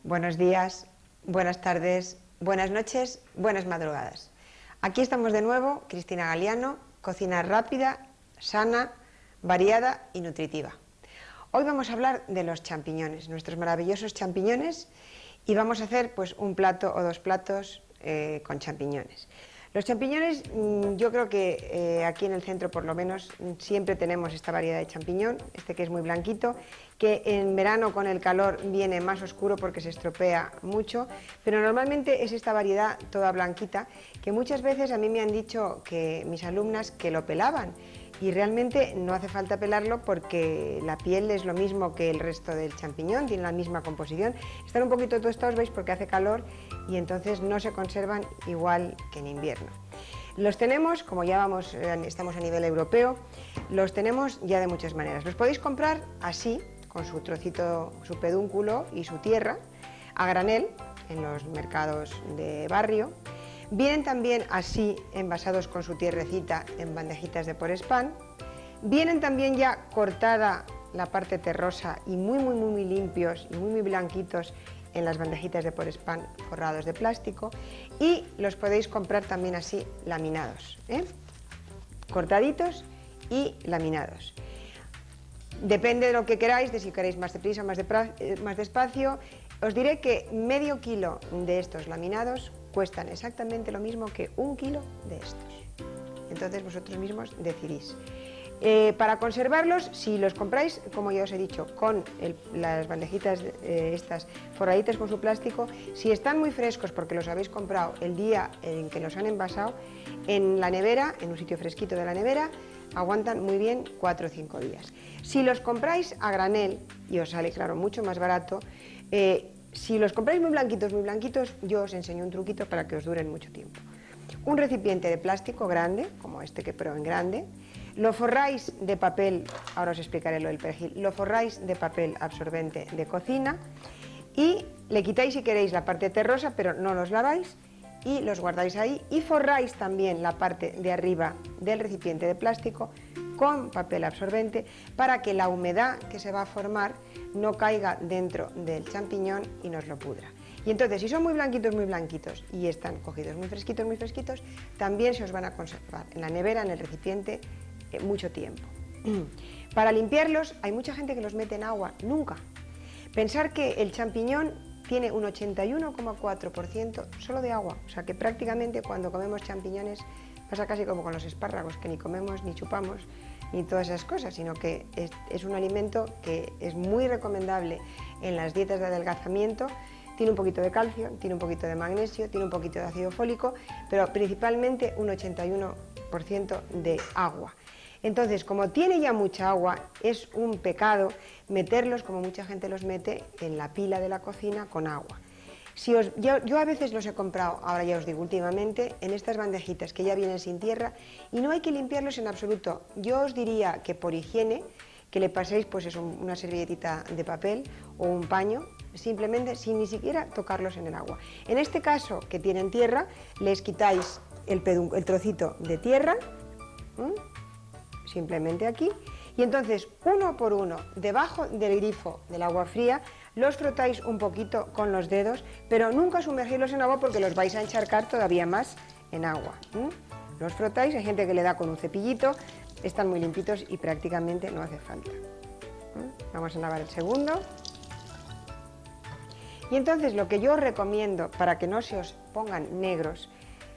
Buenos días, buenas tardes, buenas noches, buenas madrugadas. Aquí estamos de nuevo, Cristina Galiano, cocina rápida, sana, variada y nutritiva. Hoy vamos a hablar de los champiñones, nuestros maravillosos champiñones, y vamos a hacer pues un plato o dos platos con champiñones. Los champiñones, yo creo que aquí en el centro por lo menos siempre tenemos esta variedad de champiñón, este que es muy blanquito, que en verano con el calor viene más oscuro porque se estropea mucho, pero normalmente es esta variedad toda blanquita, que muchas veces a mí me han dicho que mis alumnas que lo pelaban, y realmente no hace falta pelarlo porque la piel es lo mismo que el resto del champiñón, tiene la misma composición. Están un poquito tostados, veis, porque hace calor y entonces no se conservan igual que en invierno. Los tenemos, como ya estamos a nivel europeo, los tenemos ya de muchas maneras. Los podéis comprar así, con su trocito, su pedúnculo y su tierra, a granel, en los mercados de barrio. Vienen también así envasados con su tierrecita en bandejitas de por spam. Vienen también ya cortada la parte terrosa y muy limpios y muy blanquitos en las bandejitas de por spam forrados de plástico, y los podéis comprar también así laminados, cortaditos y laminados. Depende de lo que queráis, de si queréis más deprisa o más despacio. Os diré que medio kilo de estos laminados cuestan exactamente lo mismo que un kilo de estos. Entonces vosotros mismos decidís. Para conservarlos, si los compráis, como ya os he dicho, con las bandejitas estas forraditas con su plástico, si están muy frescos porque los habéis comprado el día en que los han envasado, en la nevera, en un sitio fresquito de la nevera, aguantan muy bien 4 o 5 días. Si los compráis a granel, y os sale claro mucho más barato, si los compráis muy blanquitos, yo os enseño un truquito para que os duren mucho tiempo. Un recipiente de plástico grande, como este que pruebo en grande, lo forráis de papel, ahora os explicaré lo del perejil, lo forráis de papel absorbente de cocina y le quitáis si queréis la parte terrosa, pero no los laváis, y los guardáis ahí, y forráis también la parte de arriba del recipiente de plástico con papel absorbente para que la humedad que se va a formar no caiga dentro del champiñón y nos lo pudra. Y entonces, si son muy blanquitos y están cogidos muy fresquitos, también se os van a conservar en la nevera, en el recipiente, mucho tiempo. Para limpiarlos, hay mucha gente que los mete en agua, nunca. Pensar que el champiñón tiene un 81,4% solo de agua, o sea que prácticamente cuando comemos champiñones pasa casi como con los espárragos, que ni comemos, ni chupamos, ni todas esas cosas, sino que es un alimento que es muy recomendable en las dietas de adelgazamiento. Tiene un poquito de calcio, tiene un poquito de magnesio, tiene un poquito de ácido fólico, pero principalmente un 81% de agua. Entonces, como tiene ya mucha agua, es un pecado meterlos, como mucha gente los mete, en la pila de la cocina con agua. Yo a veces los he comprado, ahora ya os digo, últimamente, en estas bandejitas que ya vienen sin tierra, y no hay que limpiarlos en absoluto. Yo os diría que por higiene, que le paséis pues eso, una servilletita de papel o un paño, simplemente sin ni siquiera tocarlos en el agua. En este caso, que tienen tierra, les quitáis el trocito de tierra, simplemente aquí, y entonces uno por uno, debajo del grifo del agua fría, los frotáis un poquito con los dedos, pero nunca sumergirlos en agua porque los vais a encharcar todavía más en agua. Los frotáis, hay gente que le da con un cepillito, están muy limpitos y prácticamente no hace falta. Vamos a lavar el segundo. Y entonces lo que yo os recomiendo para que no se os pongan negros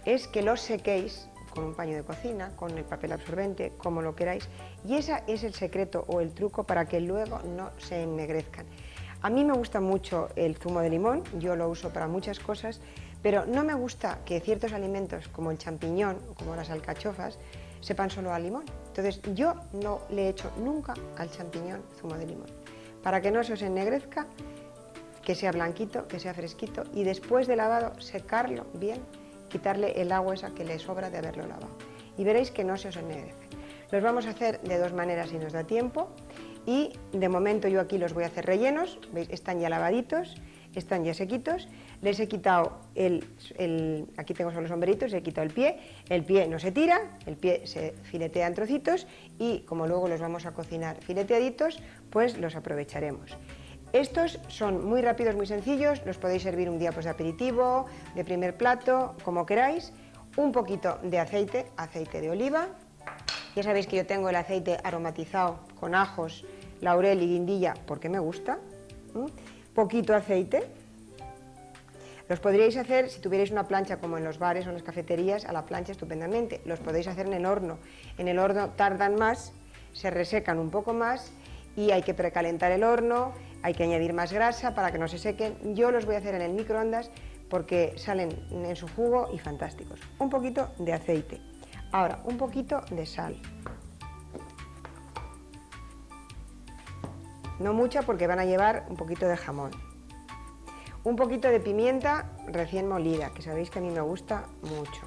es que los sequéis con un paño de cocina, con el papel absorbente, como lo queráis, y ese es el secreto o el truco para que luego no se ennegrezcan. A mí me gusta mucho el zumo de limón, yo lo uso para muchas cosas, pero no me gusta que ciertos alimentos como el champiñón o como las alcachofas sepan solo a limón. Entonces yo no le echo nunca al champiñón zumo de limón, para que no se os ennegrezca, que sea blanquito, que sea fresquito, y después de lavado secarlo bien, quitarle el agua esa que le sobra de haberlo lavado, y veréis que no se os ennegrece. Los vamos a hacer de dos maneras si nos da tiempo y de momento yo aquí los voy a hacer rellenos, ¿veis? Están ya lavaditos, están ya sequitos, les he quitado aquí tengo solo los sombreritos, les he quitado el pie no se tira, el pie se filetea en trocitos y como luego los vamos a cocinar fileteaditos, pues los aprovecharemos. Estos son muy rápidos, muy sencillos, los podéis servir un día pues de aperitivo, de primer plato, como queráis. Un poquito de aceite, aceite de oliva. Ya sabéis que yo tengo el aceite aromatizado con ajos, laurel y guindilla porque me gusta. Poquito aceite. Los podríais hacer, si tuvierais una plancha como en los bares o en las cafeterías, a la plancha estupendamente. Los podéis hacer en el horno. En el horno tardan más, se resecan un poco más y hay que precalentar el horno, hay que añadir más grasa para que no se sequen. Yo los voy a hacer en el microondas porque salen en su jugo y fantásticos. Un poquito de aceite. Ahora, un poquito de sal. No mucha porque van a llevar un poquito de jamón. Un poquito de pimienta recién molida, que sabéis que a mí me gusta mucho.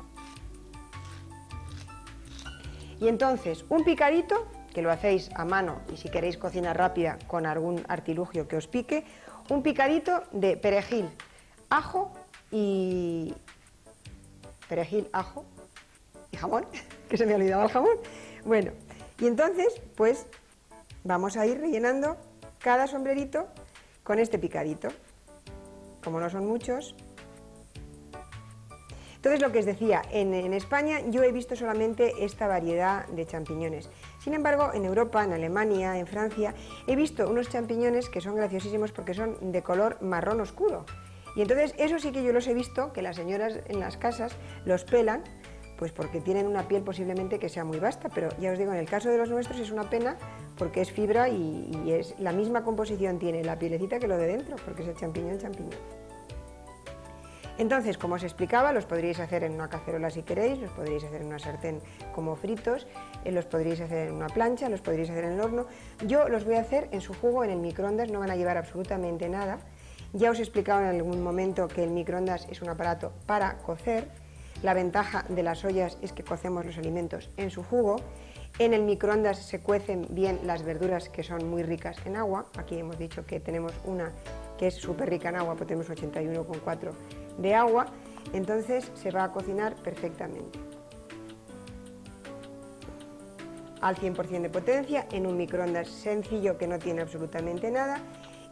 Y entonces, un picadito, que lo hacéis a mano y si queréis cocina rápida con algún artilugio que os pique, un picadito de perejil, ajo y jamón, que se me ha olvidado el jamón. Bueno, y entonces, pues vamos a ir rellenando cada sombrerito con este picadito. Como no son muchos. Entonces, lo que os decía, en España yo he visto solamente esta variedad de champiñones. Sin embargo, en Europa, en Alemania, en Francia, he visto unos champiñones que son graciosísimos porque son de color marrón oscuro. Y entonces, eso sí que yo los he visto, que las señoras en las casas los pelan, pues porque tienen una piel posiblemente que sea muy vasta, pero ya os digo, en el caso de los nuestros es una pena porque es fibra y es la misma composición tiene la pielecita que lo de dentro, porque es el champiñón. Entonces, como os explicaba, los podríais hacer en una cacerola si queréis, los podríais hacer en una sartén como fritos, los podríais hacer en una plancha, los podríais hacer en el horno. Yo los voy a hacer en su jugo en el microondas, no van a llevar absolutamente nada. Ya os he explicado en algún momento que el microondas es un aparato para cocer. La ventaja de las ollas es que cocemos los alimentos en su jugo. En el microondas se cuecen bien las verduras que son muy ricas en agua. Aquí hemos dicho que tenemos una que es súper rica en agua, pues tenemos 81,4 de agua. Entonces se va a cocinar perfectamente. Al 100% de potencia, en un microondas sencillo que no tiene absolutamente nada.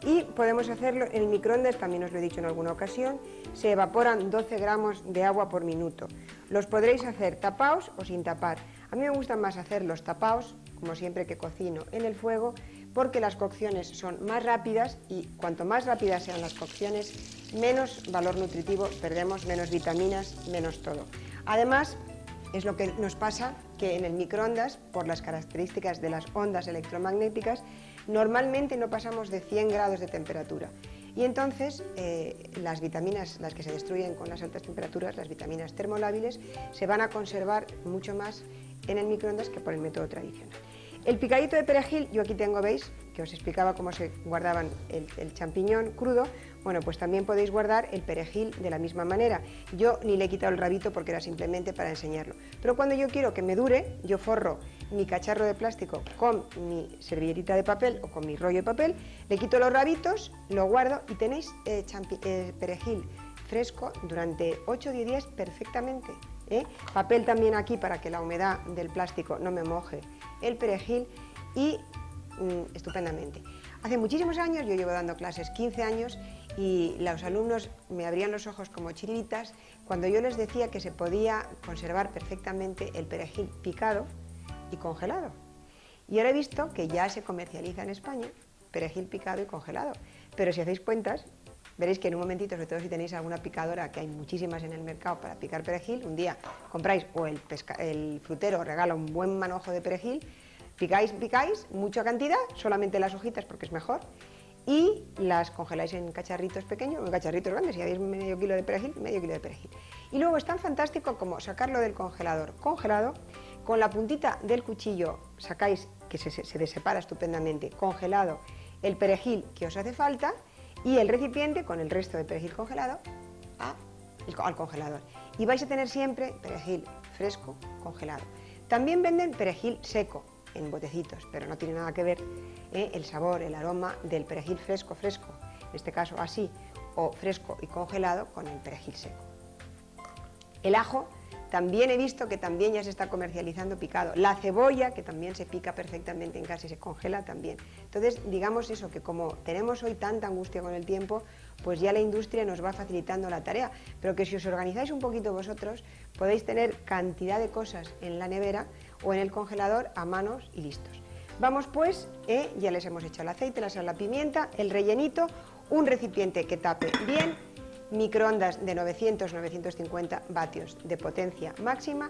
Y podemos hacerlo en el microondas, también os lo he dicho en alguna ocasión, se evaporan 12 gramos de agua por minuto. Los podréis hacer tapados o sin tapar. A mí me gusta más hacerlos tapados, como siempre que cocino en el fuego, porque las cocciones son más rápidas y cuanto más rápidas sean las cocciones, menos valor nutritivo perdemos, menos vitaminas, menos todo. Además, es lo que nos pasa que en el microondas, por las características de las ondas electromagnéticas, normalmente no pasamos de 100 grados de temperatura. Y entonces las vitaminas, las que se destruyen con las altas temperaturas, las vitaminas termolábiles, se van a conservar mucho más en el microondas que por el método tradicional. El picadito de perejil, yo aquí tengo, veis, que os explicaba cómo se guardaban el champiñón crudo. Bueno, pues también podéis guardar el perejil de la misma manera. Yo ni le he quitado el rabito porque era simplemente para enseñarlo. Pero cuando yo quiero que me dure, yo forro mi cacharro de plástico con mi servilletita de papel o con mi rollo de papel, le quito los rabitos, lo guardo y tenéis perejil fresco durante 8 o 10 días perfectamente. Papel también aquí para que la humedad del plástico no me moje el perejil y estupendamente. Hace muchísimos años, yo llevo dando clases 15 años y los alumnos me abrían los ojos como chiribitas cuando yo les decía que se podía conservar perfectamente el perejil picado y congelado. Y ahora he visto que ya se comercializa en España perejil picado y congelado, pero si hacéis cuentas, veréis que en un momentito, sobre todo si tenéis alguna picadora, que hay muchísimas en el mercado para picar perejil, un día compráis o el frutero os regala un buen manojo de perejil, picáis, mucha cantidad, solamente las hojitas porque es mejor, y las congeláis en cacharritos pequeños o en cacharritos grandes, si habéis medio kilo de perejil, medio kilo de perejil. Y luego es tan fantástico como sacarlo del congelador congelado, con la puntita del cuchillo sacáis, que se desepara estupendamente, congelado, el perejil que os hace falta, y el recipiente con el resto de perejil congelado al congelador. Y vais a tener siempre perejil fresco congelado. También venden perejil seco en botecitos, pero no tiene nada que ver el sabor, el aroma del perejil fresco, en este caso así, o fresco y congelado con el perejil seco. El ajo también he visto que también ya se está comercializando picado. La cebolla, que también se pica perfectamente en casa y se congela también. Entonces, digamos eso, que como tenemos hoy tanta angustia con el tiempo, pues ya la industria nos va facilitando la tarea, pero que si os organizáis un poquito vosotros, podéis tener cantidad de cosas en la nevera o en el congelador a manos y listos. Vamos pues, ya les hemos echado el aceite, la sal, la pimienta, el rellenito, un recipiente que tape bien, microondas de 900-950 vatios de potencia máxima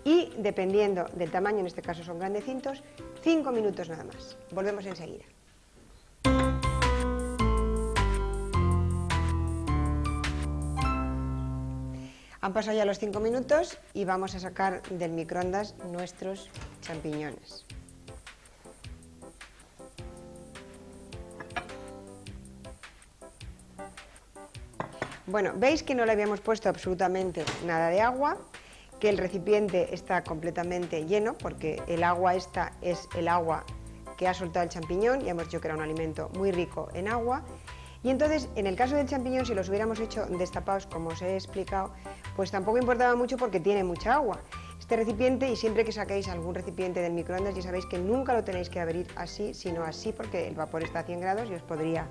y, dependiendo del tamaño, en este caso son grandecitos, 5 minutos nada más. Volvemos enseguida. Han pasado ya los 5 minutos y vamos a sacar del microondas nuestros champiñones. Bueno, veis que no le habíamos puesto absolutamente nada de agua, que el recipiente está completamente lleno, porque el agua esta es el agua que ha soltado el champiñón, ya hemos dicho que era un alimento muy rico en agua, y entonces en el caso del champiñón, si los hubiéramos hecho destapados como os he explicado, pues tampoco importaba mucho porque tiene mucha agua. Este recipiente, y siempre que saquéis algún recipiente del microondas, ya sabéis que nunca lo tenéis que abrir así, sino así, porque el vapor está a 100 grados y os podría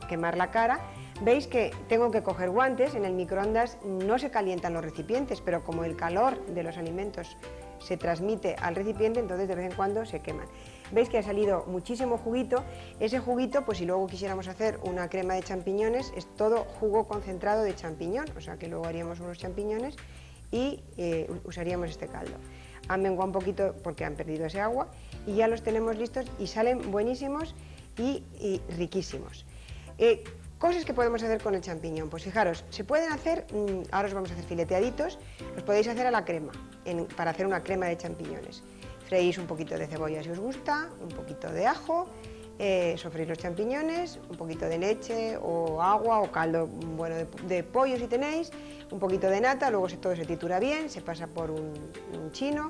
quemar la cara. Veis que tengo que coger guantes, en el microondas no se calientan los recipientes, pero como el calor de los alimentos se transmite al recipiente, entonces de vez en cuando se queman. Veis que ha salido muchísimo juguito. Ese juguito, pues si luego quisiéramos hacer una crema de champiñones, es todo jugo concentrado de champiñón, o sea que luego haríamos unos champiñones y usaríamos este caldo. Han menguado un poquito porque han perdido ese agua y ya los tenemos listos y salen buenísimos y riquísimos. Cosas que podemos hacer con el champiñón, pues fijaros, se pueden hacer, ahora os vamos a hacer fileteaditos, los podéis hacer a la crema, para hacer una crema de champiñones. Freís un poquito de cebolla si os gusta, un poquito de ajo, sofreís los champiñones, un poquito de leche o agua o caldo bueno de pollo si tenéis, un poquito de nata, luego todo se tritura bien, se pasa por un chino,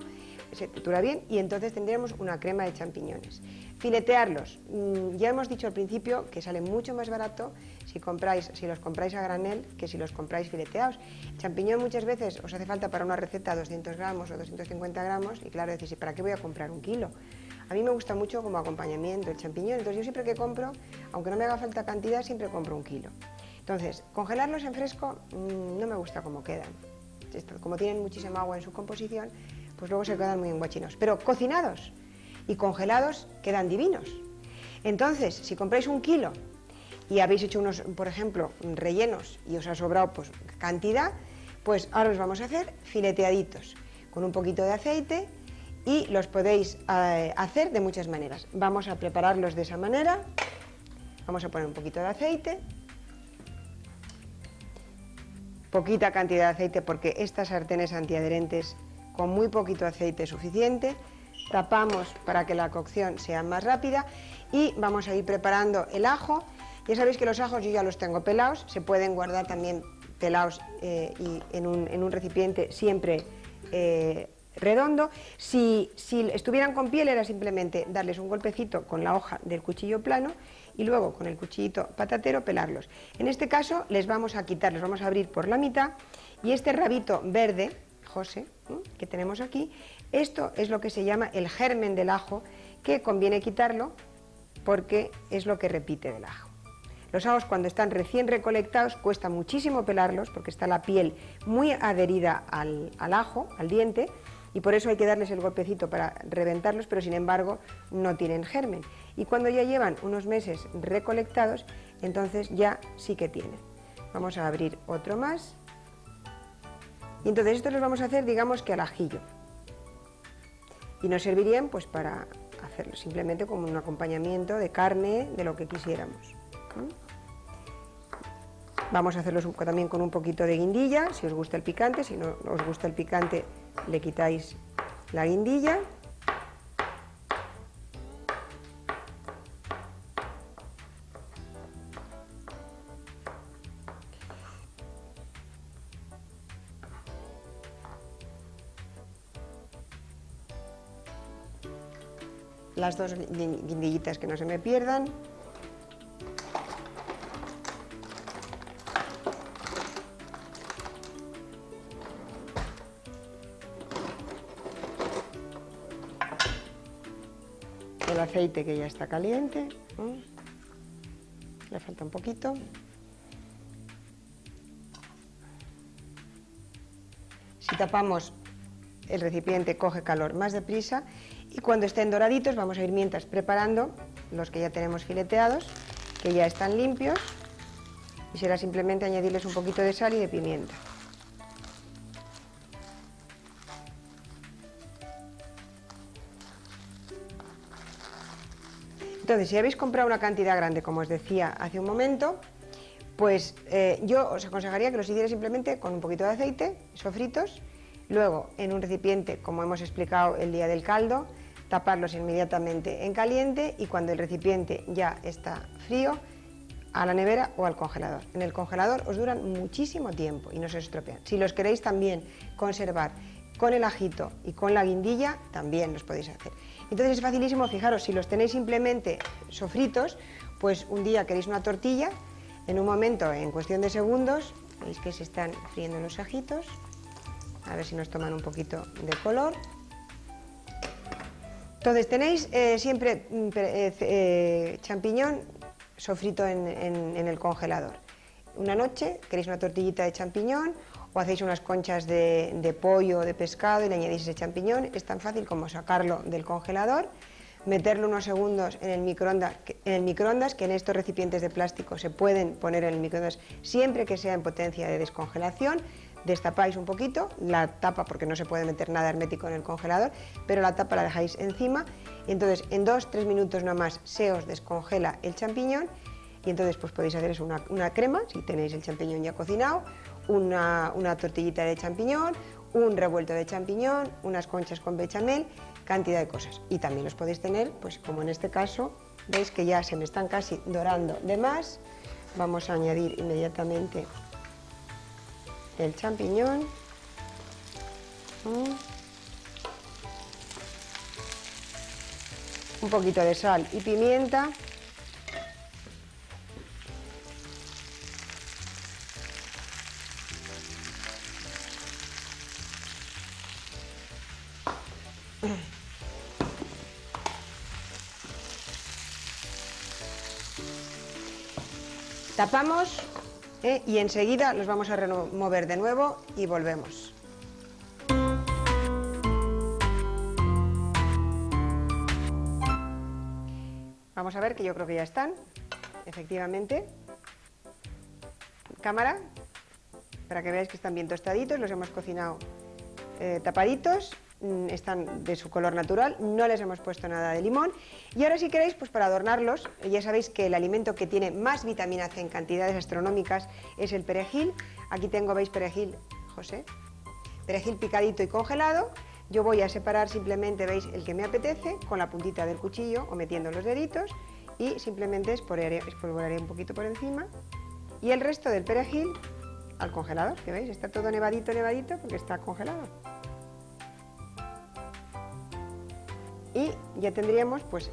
se tritura bien y entonces tendremos una crema de champiñones. Filetearlos, ya hemos dicho al principio que sale mucho más barato si los compráis a granel que si los compráis fileteados. El champiñón muchas veces os hace falta para una receta 200 gramos o 250 gramos y claro, decís, ¿y para qué voy a comprar un kilo? A mí me gusta mucho como acompañamiento el champiñón, entonces yo siempre que compro, aunque no me haga falta cantidad, siempre compro un kilo. Entonces, congelarlos en fresco no me gusta cómo quedan. Como tienen muchísima agua en su composición, pues luego se quedan muy enguachinos. Pero cocinados y congelados quedan divinos. Entonces, si compráis un kilo y habéis hecho unos, por ejemplo, rellenos y os ha sobrado pues cantidad, pues ahora los vamos a hacer fileteaditos con un poquito de aceite y los podéis hacer de muchas maneras. Vamos a prepararlos de esa manera. Vamos a poner un poquito de aceite, poquita cantidad de aceite porque estas sartenes antiadherentes con muy poquito aceite es suficiente. Tapamos para que la cocción sea más rápida y vamos a ir preparando el ajo. Ya sabéis que los ajos yo ya los tengo pelados, se pueden guardar también pelados y en un recipiente siempre redondo. Si estuvieran con piel era simplemente darles un golpecito con la hoja del cuchillo plano y luego con el cuchillito patatero pelarlos. En este caso les vamos a quitar, los vamos a abrir por la mitad y este rabito verde, José, que tenemos aquí, esto es lo que se llama el germen del ajo, que conviene quitarlo porque es lo que repite del ajo. Los ajos cuando están recién recolectados cuesta muchísimo pelarlos porque está la piel muy adherida al ajo, al diente, y por eso hay que darles el golpecito para reventarlos, pero sin embargo no tienen germen. Y cuando ya llevan unos meses recolectados, entonces ya sí que tienen. Vamos a abrir otro más. Y entonces estos los vamos a hacer, digamos que al ajillo. Y nos servirían pues para hacerlo simplemente como un acompañamiento de carne, de lo que quisiéramos. Vamos a hacerlos también con un poquito de guindilla, si os gusta el picante, si no os gusta el picante le quitáis la guindilla. las dos guindillitas que no se me pierdan. El aceite que ya está caliente, le falta un poquito. Si tapamos, el recipiente coge calor más deprisa y cuando estén doraditos vamos a ir mientras preparando los que ya tenemos fileteados, que ya están limpios, y será simplemente añadirles un poquito de sal y de pimienta. Entonces, si habéis comprado una cantidad grande, como os decía hace un momento, pues yo os aconsejaría que los hicierais simplemente con un poquito de aceite, sofritos, luego en un recipiente, como hemos explicado el día del caldo, taparlos inmediatamente en caliente y cuando el recipiente ya está frío, a la nevera o al congelador. En el congelador os duran muchísimo tiempo y no se estropean. Si los queréis también conservar con el ajito y con la guindilla, también los podéis hacer. Entonces es facilísimo, fijaros, si los tenéis simplemente sofritos, pues un día queréis una tortilla, en un momento, en cuestión de segundos, veis que se están friendo los ajitos, a ver si nos toman un poquito de color. Entonces tenéis siempre champiñón sofrito en el congelador. Una noche queréis una tortillita de champiñón o hacéis unas conchas de pollo o de pescado y le añadís ese champiñón. Es tan fácil como sacarlo del congelador, meterlo unos segundos en el microondas, que en estos recipientes de plástico se pueden poner en el microondas siempre que sea en potencia de descongelación. Destapáis un poquito la tapa, porque no se puede meter nada hermético en el congelador, pero la tapa la dejáis encima y entonces en 2-3 minutos nada más se os descongela el champiñón y entonces pues podéis hacer eso, una crema, si tenéis el champiñón ya cocinado, una tortillita de champiñón, un revuelto de champiñón, unas conchas con bechamel, cantidad de cosas. Y también los podéis tener, pues como en este caso, veis que ya se me están casi dorando de más. Vamos a añadir inmediatamente el champiñón. Un poquito de sal y pimienta. Tapamos y enseguida los vamos a remover de nuevo y volvemos. Vamos a ver que yo creo que ya están, efectivamente. Cámara, para que veáis que están bien tostaditos, los hemos cocinado tapaditos. Están de su color natural, no les hemos puesto nada de limón y ahora si queréis, pues para adornarlos, ya sabéis que el alimento que tiene más vitamina C en cantidades astronómicas es el perejil. Aquí tengo, veis, perejil, José, perejil picadito y congelado. Yo voy a separar simplemente, veis, el que me apetece con la puntita del cuchillo o metiendo los deditos y simplemente espolvorearé un poquito por encima y el resto del perejil al congelador, que veis, está todo nevadito porque está congelado. Y ya tendríamos pues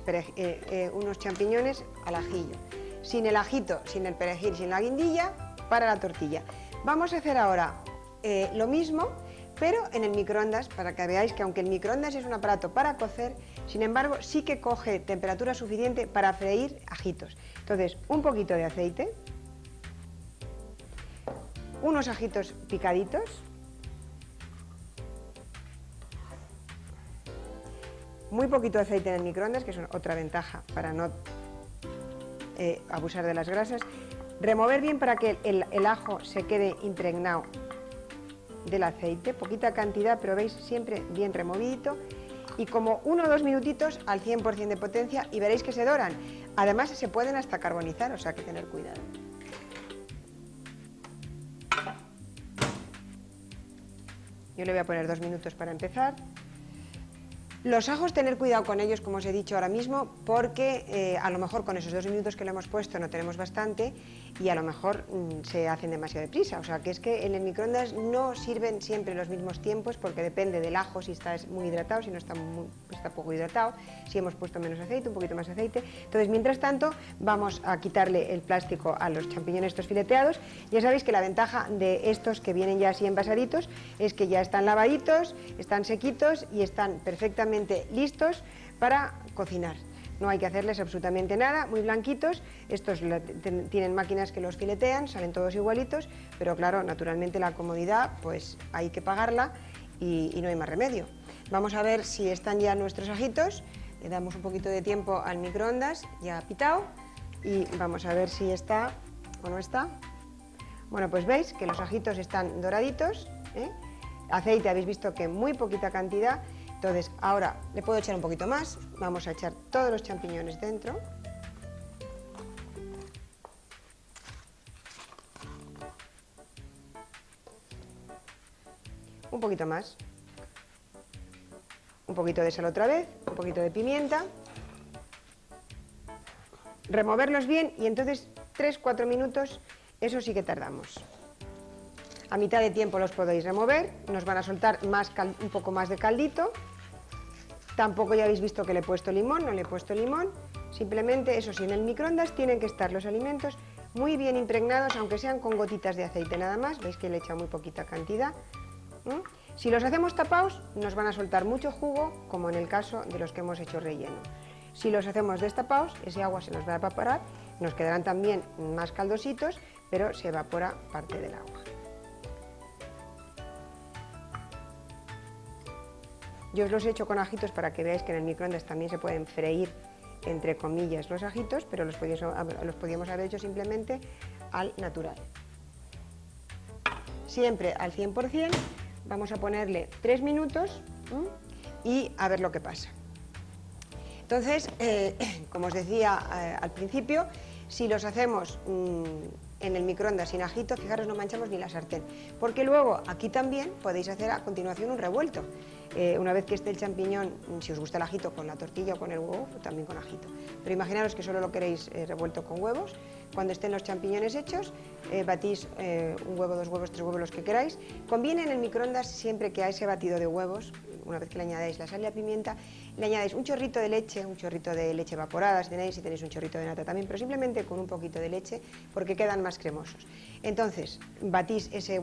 unos champiñones al ajillo, sin el ajito, sin el perejil, sin la guindilla, para la tortilla. Vamos a hacer ahora lo mismo, pero en el microondas, para que veáis que aunque el microondas es un aparato para cocer, sin embargo sí que coge temperatura suficiente para freír ajitos. Entonces, un poquito de aceite, unos ajitos picaditos, muy poquito de aceite en el microondas, que es otra ventaja para no abusar de las grasas. Remover bien para que el ajo se quede impregnado del aceite, poquita cantidad, pero veis, siempre bien removidito. Y como 1 o 2 minutitos al 100% de potencia y veréis que se doran. Además se pueden hasta carbonizar, o sea que tener cuidado. Yo le voy a poner 2 minutos para empezar. Los ajos, tener cuidado con ellos, como os he dicho ahora mismo, porque a lo mejor con esos 2 minutos que le hemos puesto no tenemos bastante y a lo mejor se hacen demasiado deprisa. O sea, que es que en el microondas no sirven siempre los mismos tiempos porque depende del ajo, si está muy hidratado, si no está, está poco hidratado, si hemos puesto menos aceite, un poquito más aceite. Entonces, mientras tanto, vamos a quitarle el plástico a los champiñones estos fileteados. Ya sabéis que la ventaja de estos que vienen ya así envasaditos es que ya están lavaditos, están sequitos y están perfectamente listos para cocinar. No hay que hacerles absolutamente nada, muy blanquitos. Estos tienen máquinas que los filetean, salen todos igualitos, pero claro, naturalmente la comodidad pues hay que pagarla y no hay más remedio. Vamos a ver si están ya nuestros ajitos. Le damos un poquito de tiempo al microondas, ya pitado, y vamos a ver si está o no está. Bueno, pues veis que los ajitos están doraditos, ¿eh? Aceite habéis visto que muy poquita cantidad. Entonces, ahora le puedo echar un poquito más, vamos a echar todos los champiñones dentro. Un poquito más. Un poquito de sal otra vez, un poquito de pimienta. Removerlos bien y entonces 3-4 minutos, eso sí que tardamos. A mitad de tiempo los podéis remover, nos van a soltar un poco más de caldito. Tampoco ya habéis visto que le he puesto limón, no le he puesto limón. Simplemente, eso sí, en el microondas tienen que estar los alimentos muy bien impregnados, aunque sean con gotitas de aceite nada más. Veis que le he echado muy poquita cantidad. Si los hacemos tapados, nos van a soltar mucho jugo, como en el caso de los que hemos hecho relleno. Si los hacemos destapados, ese agua se nos va a evaporar, nos quedarán también más caldositos, pero se evapora parte del agua. Yo os los he hecho con ajitos para que veáis que en el microondas también se pueden freír, entre comillas, los ajitos, pero los podíamos haber hecho simplemente al natural. Siempre al 100%, vamos a ponerle 3 minutos y a ver lo que pasa. Entonces, como os decía al principio, si los hacemos en el microondas sin ajito, fijaros, no manchamos ni la sartén, porque luego aquí también podéis hacer a continuación un revuelto. Una vez que esté el champiñón, si os gusta el ajito con la tortilla o con el huevo, también con ajito. Pero imaginaros que solo lo queréis revuelto con huevos. Cuando estén los champiñones hechos, batís un huevo, 2 huevos, 3 huevos, los que queráis. Conviene en el microondas siempre que a ese batido de huevos, una vez que le añadáis la sal y la pimienta, le añadáis un chorrito de leche, evaporada si tenéis un chorrito de nata también, pero simplemente con un poquito de leche porque quedan más cremosos. Entonces, batís ese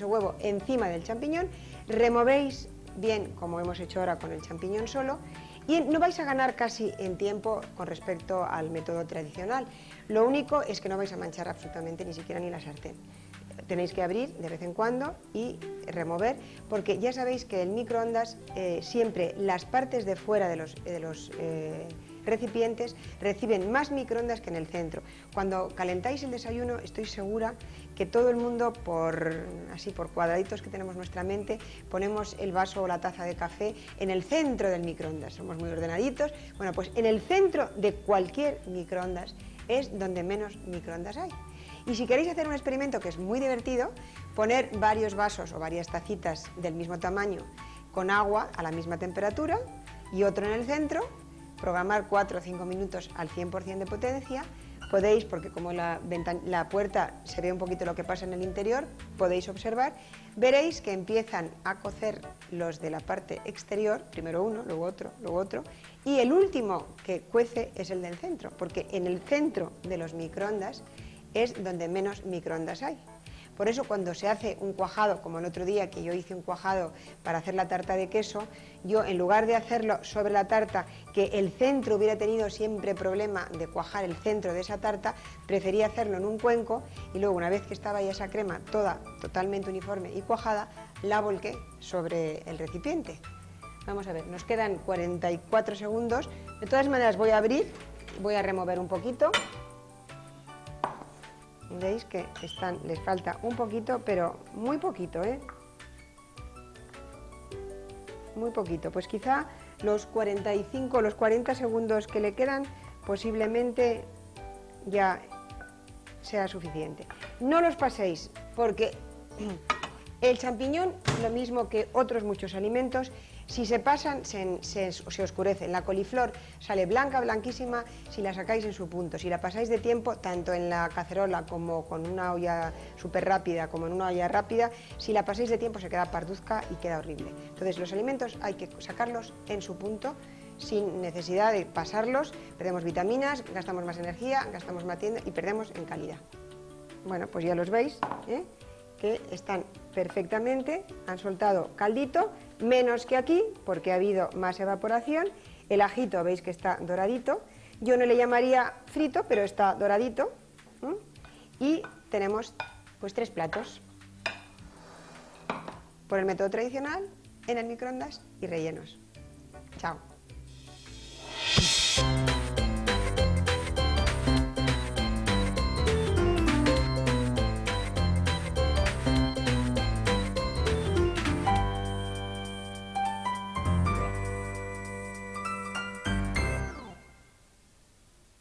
huevo encima del champiñón, removéis bien, como hemos hecho ahora con el champiñón solo, y no vais a ganar casi en tiempo con respecto al método tradicional. Lo único es que no vais a manchar absolutamente ni siquiera ni la sartén. Tenéis que abrir de vez en cuando y remover, porque ya sabéis que en microondas siempre las partes de fuera de los recipientes reciben más microondas que en el centro. Cuando calentáis el desayuno, estoy segura que todo el mundo, por cuadraditos que tenemos en nuestra mente, ponemos el vaso o la taza de café en el centro del microondas. Somos muy ordenaditos. Bueno, pues en el centro de cualquier microondas es donde menos microondas hay. Y si queréis hacer un experimento que es muy divertido, poner varios vasos o varias tacitas del mismo tamaño con agua a la misma temperatura y otro en el centro, programar 4 o 5 minutos al 100% de potencia, podéis, porque como la puerta se ve un poquito lo que pasa en el interior, podéis observar, veréis que empiezan a cocer los de la parte exterior, primero uno, luego otro, y el último que cuece es el del centro, porque en el centro de los microondas es donde menos microondas hay. Por eso cuando se hace un cuajado, como el otro día que yo hice un cuajado para hacer la tarta de queso, yo en lugar de hacerlo sobre la tarta, que el centro hubiera tenido siempre problema de cuajar el centro de esa tarta, preferí hacerlo en un cuenco y luego una vez que estaba ya esa crema toda totalmente uniforme y cuajada, la volqué sobre el recipiente. Vamos a ver, nos quedan 44 segundos, de todas maneras voy a abrir, voy a remover un poquito. Veis que les falta un poquito, pero muy poquito, muy poquito. Pues quizá los 45, los 40 segundos que le quedan posiblemente ya sea suficiente. No los paséis porque el champiñón, lo mismo que otros muchos alimentos, Si se pasan, se oscurece. La coliflor sale blanca, blanquísima, si la sacáis en su punto. Si la pasáis de tiempo, tanto en la cacerola como con una olla súper rápida, como en una olla rápida, si la pasáis de tiempo se queda parduzca y queda horrible. Entonces los alimentos hay que sacarlos en su punto, sin necesidad de pasarlos. Perdemos vitaminas, gastamos más energía, gastamos más tiempo y perdemos en calidad. Bueno, pues ya los veis, que están perfectamente, han soltado caldito, menos que aquí, porque ha habido más evaporación. El ajito veis que está doradito, yo no le llamaría frito, pero está doradito. Y tenemos pues 3 platos, por el método tradicional, en el microondas y rellenos. Chao.